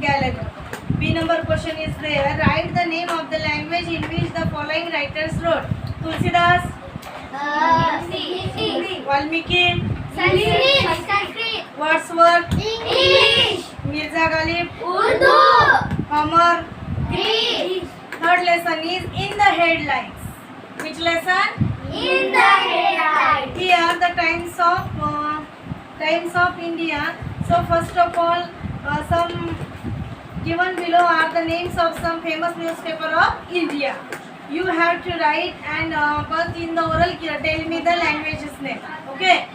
gallery. B number question is there. Write the name of the language in which the following writers wrote. Tulsidas, Valmiki, Wordsworth, Mirza Ghalib, Homer. Third lesson is in the headlines. Which lesson? In the headlights. Here the Times of India. So first of all, some given below are the names of some famous newspaper of India. You have to write and first in the oral tell me the language's name. Okay,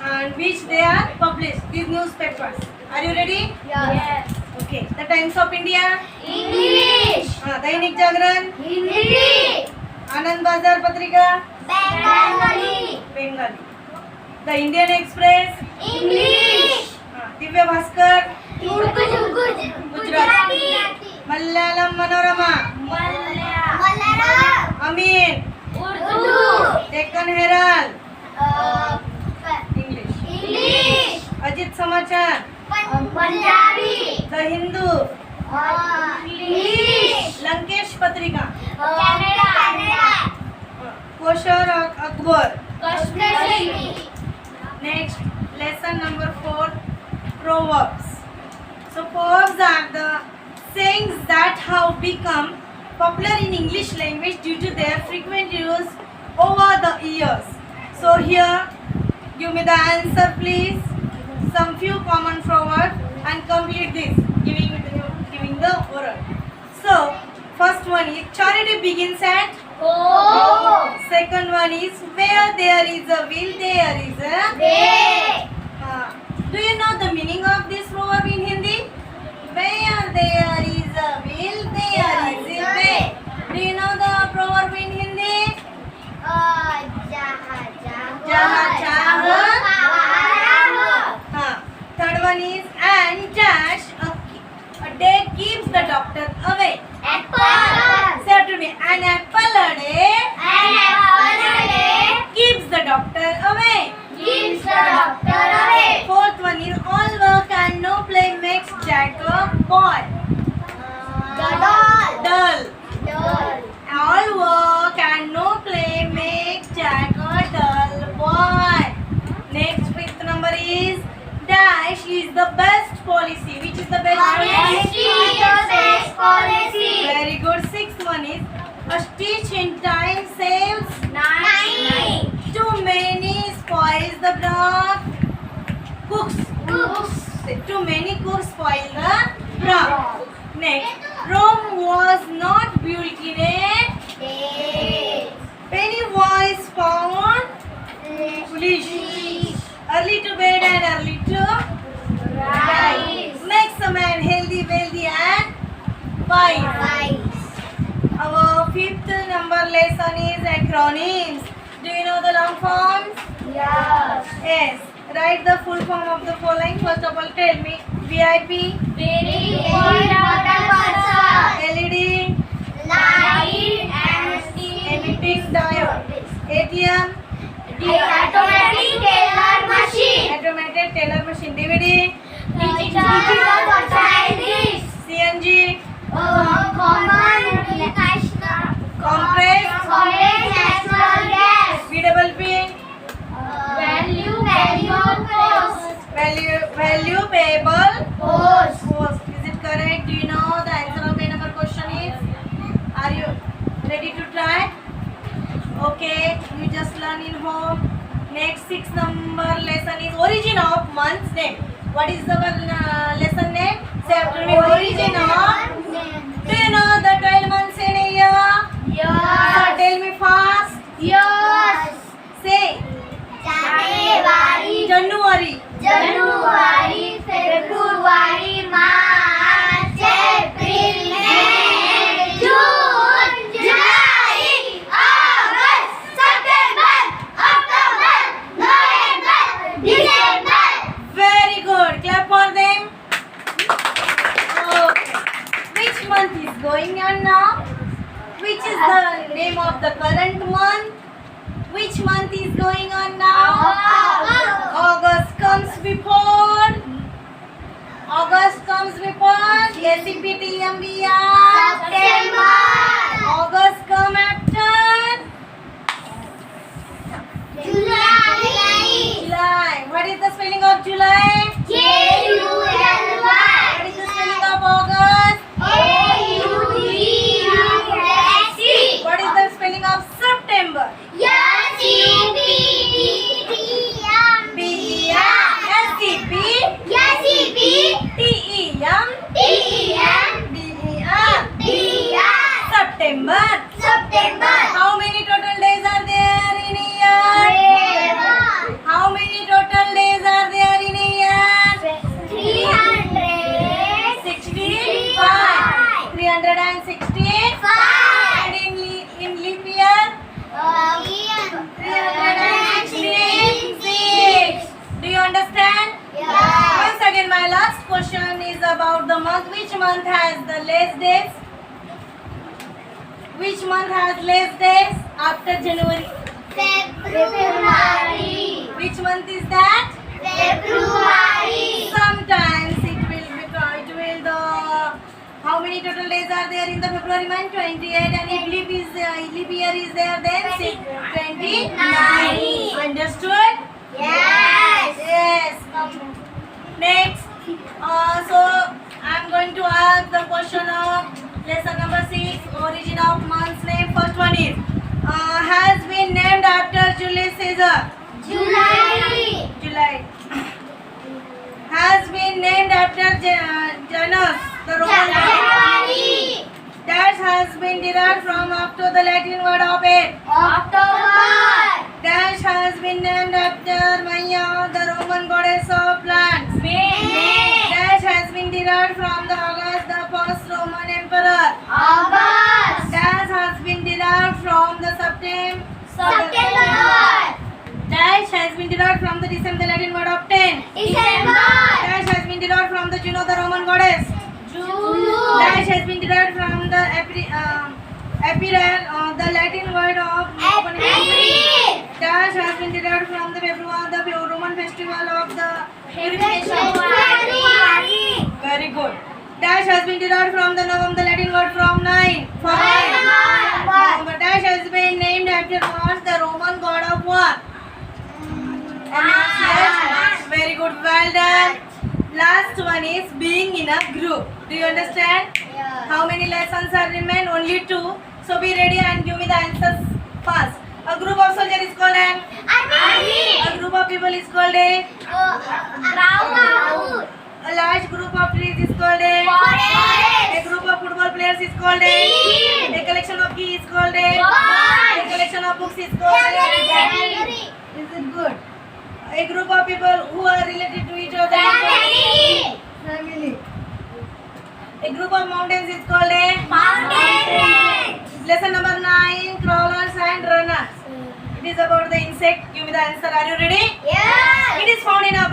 and which they are published. These newspapers. Are you ready? Yes. Okay. The Times of India. English. Dainik Jagran. Hindi. Anand Bazar Patrika. Bengali. Bengali. The Indian Express. English. Divya Bhaskar. Gujarati. Malayalam Manorama. Malayalam. Amin. Urdu. Deccan Herald. English. Ajit Samachar. Punjabi. The Hindu. English. Lankesh Patrika. Canada. Koshar Akbar. Kashmiri. Next, lesson number 4, Proverbs. So proverbs are the sayings that have become popular in English language due to their frequent use over the years. So here, give me the answer please. Some few common proverbs and complete this, giving the oral. So, first one is charity begins at home. Second one is where there is a will, there is a Way. Do you know the meaning of this proverb in Hindi? Where there is a will, there is a way. Do you know the proverb in Hindi? Jaha chaho. Third one is and dash a day keeps the doctor away. Apple. Say to me, an apple a day An apple a day keeps the doctor away. keeps the doctor away. Fourth one is all work and no play makes Jack a boy. Dull. All work and no play makes Jack a dull boy. Next, fifth number is dash is the best policy. Which is the best Honesty is the best policy. Very good. Sixth one is a stitch in time saves. 9. Too many spoils the broth. Cooks. Too many cooks spoil the broth. Next, Rome was not built in a penny was found foolish. Early to bed and early to Rise. makes a man healthy, wealthy and wise. Our fifth number lesson is acronyms. Do you know the long forms? Yes. Yes. Write the full form of the following. First of all, tell me. VIP, Very important person. LED, Light and emitting diode, ATM, automatic teller machine. automated teller machine, DVD, Digital scientist. CNG, Common national. compressed, Natural gas. VWP, valuable Post. post. Is it correct? Do you know the answer of the number question is? Are you ready to try? Okay, you just learn in home. Next 6 number lesson is origin of month's name. What is the lesson name? Say after me, origin of. Do you know the 12 months in a year? Yes. Tell me fast. Yes. Say January. January, February, March, April, May, June, July, August, September, October, November, December. Very good. Clap for them. Okay. Which month is going on now? Which is the name of the current month? Which month is going on now? August comes before S-E-P-T-E-M-B-R. September. August come after July. July. What is the spelling of July? July. What is the spelling of August? August. What is the spelling of September? B-E-R. S-E-P-T-E-M-B-E-R. September. How many total days are there in a year? How many total days are there in a year? 65. 365. And in leap year? 366. Do you understand? Once again, my last question is about the month. Which month has the less days? Which month has less days after January? Which month is that? Sometimes it will the how many total days are there in the February month? 28. And if leap year is there, then 29. Understood? Yes. Next, so I'm going to ask the question of lesson number 6, origin of month's name. First one is has been named after Julius Caesar. July. Has been named after Janus, the Roman god. Dash has been derived from after the Latin word of it. Dash has been named after Maya, the Roman goddess of plants. Dash has been derived from the August, the first Roman emperor. Dash has been derived from the September. Dash has been derived from the December, the Latin word of 10. Dash has been derived from the Juno, the Roman goddess. Dash has been derived from the April, the Latin word of Dash has been derived from the February, the Roman festival of the purification. Very good. Dash has been derived from the November, the Latin word from 9. November. Dash has been named after Mars, the Roman god of war. Very good. Well done. Last one is being in a group. Do you understand? How many lessons are remain? Only 2. So be ready and give me the answers fast. A group of soldiers is called an army. A group of people is called a large group of trees is called a group of football players is called a collection of keys is called a collection of books is called Is it good? A group of people who are related to each other is called family. A group of mountains is called a mountain. Lesson number 9, crawlers and runners. It is about the insect. Give me the answer. Are you ready? Yes. It is found in a